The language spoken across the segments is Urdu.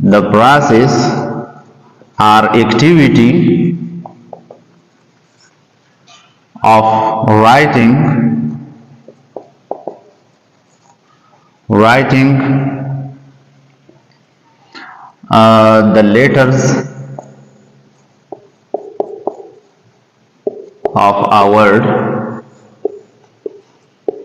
The process or activity of writing the letters of a word।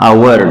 a word,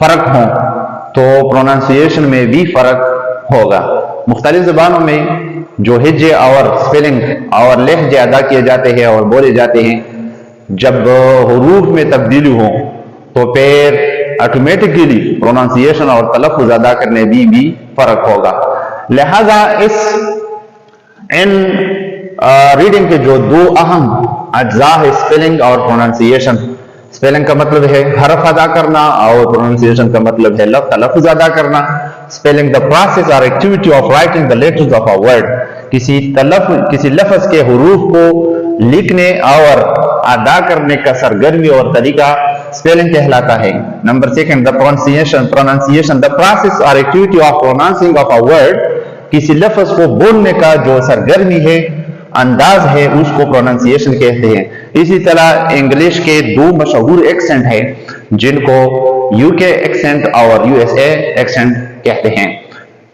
فرق ہوں تو پروننسیشن میں بھی فرق ہوگا. مختلف زبانوں میں جو ہجے اور سپیلنگ اور لہجے ادا کیے جاتے ہیں اور بولے جاتے ہیں، جب حروف میں تبدیلی ہو تو پھر آٹومیٹکلی پروننسیشن اور تلفظ ادا کرنے بھی فرق ہوگا. لہذا ان ریڈنگ کے جو دو اہم اجزاء ہے سپیلنگ اور پروننسیشن. سپیلنگ کا مطلب ہے حرف ادا کرنا اور پروننسیشن کا مطلب ہے تلفظ ادا کرنا. Spelling the process or activity of writing the letters of a word. کسی لفظ کے حروف کو لکھنے اور ادا کرنے کا سرگرمی اور طریقہ سپیلنگ کہلاتا ہے. Number second the pronunciation the process or activity of pronouncing of a word. کسی لفظ کو بولنے کا جو سرگرمی ہے، انداز ہے، اس کو پروننسیشن کہتے ہیں. اسی طرح انگلش کے دو مشہور ایکسنٹ ہیں جن کو یو کے ایکسنٹ اور یو ایس اے ایکسنٹ کہتے ہیں.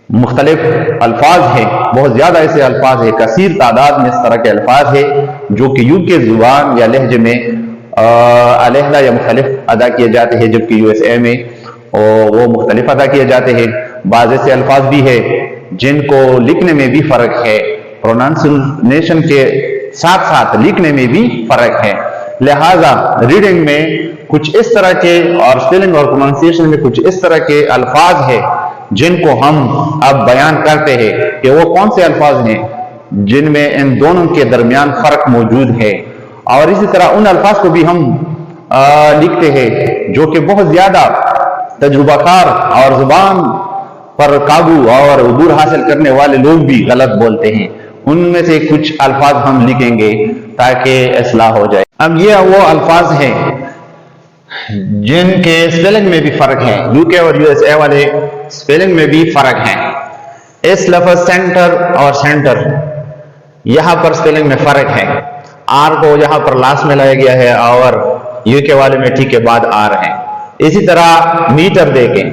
مختلف الفاظ ہیں، بہت زیادہ ایسے الفاظ ہیں، کثیر تعداد میں اس طرح کے الفاظ ہیں جو کہ یو کے زبان یا لہجے میں علیحدہ یا مختلف ادا کیے جاتے ہیں، جبکہ یو ایس اے میں وہ مختلف ادا کیے جاتے ہیں. بعض ایسے الفاظ بھی ہیں جن کو لکھنے میں بھی فرق ہے، پروننسیشن کے ساتھ ساتھ لکھنے میں بھی فرق ہے. لہذا ریڈنگ میں کچھ اس طرح کے اور سپیلنگ اور پروننسیشن میں کچھ اس طرح کے الفاظ ہیں جن کو ہم اب بیان کرتے ہیں کہ وہ کون سے الفاظ ہیں جن میں ان دونوں کے درمیان فرق موجود ہے. اور اسی طرح ان الفاظ کو بھی ہم لکھتے ہیں جو کہ بہت زیادہ تجربہ کار اور زبان پر قابو اور عبور حاصل کرنے والے لوگ بھی غلط بولتے ہیں. ان میں سے کچھ الفاظ ہم لکھیں گے تاکہ اصلاح ہو جائے. اب یہ وہ الفاظ ہیں جن کے سپیلنگ میں بھی فرق ہے. یو کے اور یو ایس اے والے سپیلنگ میں بھی فرق ہے. اس لفظ سینٹر اور سینٹر یہاں پر سپیلنگ میں فرق ہے. آر کو یہاں پر لاسٹ میں لایا گیا ہے اور یو کے والے میں ٹی کے بعد آر ہے. اسی طرح میٹر دیکھیں،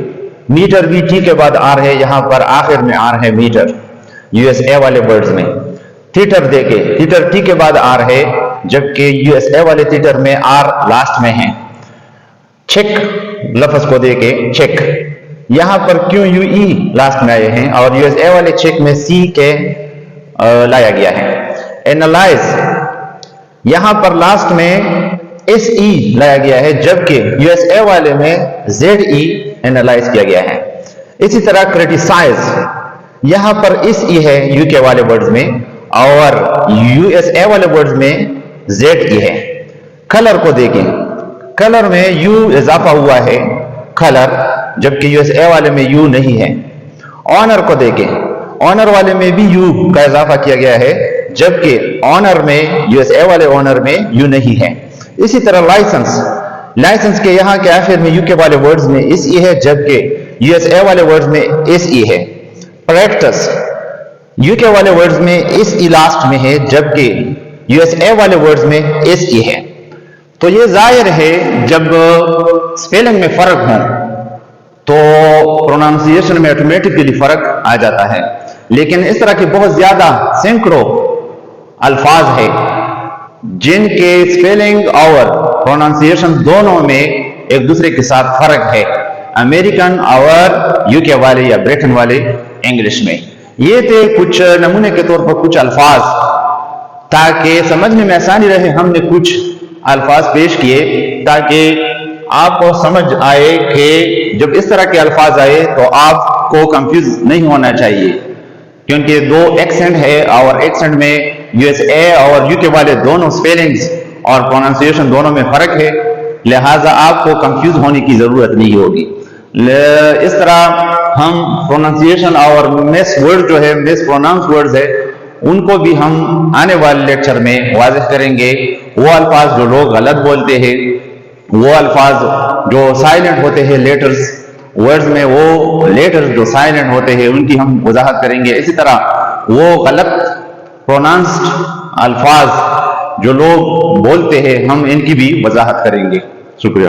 میٹر بھی ٹی کے بعد آر ہے، یہاں پر آخر میں آر ہے میٹر یو ایس اے والے ورڈز میں. تھیٹر دیکھیں، تھیٹر ٹی کے بعد آر ہے جبکہ یو ایس اے والے تھیٹر میں آر لاسٹ میں ہے. چیک لفظ کو دیکھیں، چیک یہاں پر کیوں یو ای لاسٹ میں آئے ہیں اور یو ایس اے والے چیک میں سی کے لایا گیا ہے. اینالائز یہاں پر لاسٹ میں ایس ای لایا گیا ہے جبکہ یو ایس اے والے میں زیڈ ای اینالائز کیا گیا ہے. اسی طرح کریٹیسائز یہاں پر ایس ای ہے یو کے والے ورڈز میں اور یو ایس اے والے ورڈز میں زیڈ ای ہے. کلر کو دیکھیں، کلر میں یو اضافہ ہوا ہے کلر جبکہ یو ایس اے والے میں یو نہیں ہے. آنر کو دیکھیں، آنر والے میں بھی یو کا اضافہ کیا گیا ہے جبکہ آنر میں یو ایس اے والے آنر میں یو نہیں ہے. اسی طرح لائسنس، لائسنس کے یہاں کے آخر میں یو کے والے ورڈز میں ایس ای ہے جبکہ یو ایس اے والے ورڈز میں ایس ای ہے. پریکٹس یو کے والے ورڈز میں ایس ای لاسٹ میں ہے جبکہ یو ایس اے والے ورڈز میں ایس ای ہے. تو یہ ظاہر ہے جب سپیلنگ میں فرق ہو تو پروننسیشن میں آٹومیٹکلی فرق آ جاتا ہے. لیکن اس طرح کے بہت زیادہ سینکڑوں الفاظ ہیں جن کے سپیلنگ اور پروننسیشن دونوں میں ایک دوسرے کے ساتھ فرق ہے، امریکن اور یو کے والے یا بریٹن والے انگلش میں. یہ تھے کچھ نمونے کے طور پر کچھ الفاظ، تاکہ سمجھنے میں آسانی رہے ہم نے کچھ الفاظ پیش کیے تاکہ آپ کو سمجھ آئے کہ جب اس طرح کے الفاظ آئے تو آپ کو کنفیوز نہیں ہونا چاہیے، کیونکہ دو ایکسنٹ ہے اور ایکسنٹ میں یو ایس اے اور یو کے والے دونوں سپیلنگز اور پروننسیشن دونوں میں فرق ہے. لہٰذا آپ کو کنفیوز ہونے کی ضرورت نہیں ہوگی. اس طرح ہم پروننسیشن اور مس ورڈ جو ہے مس پروناؤنس ورڈز ہے ان کو بھی ہم آنے والے لیکچر میں واضح کریں گے. وہ الفاظ جو لوگ غلط بولتے ہیں، وہ الفاظ جو سائلنٹ ہوتے ہیں لیٹرز ورڈز میں، وہ لیٹرز جو سائلنٹ ہوتے ہیں ان کی ہم وضاحت کریں گے. اسی طرح وہ غلط پروناؤنسڈ الفاظ جو لوگ بولتے ہیں ہم ان کی بھی وضاحت کریں گے. شکریہ.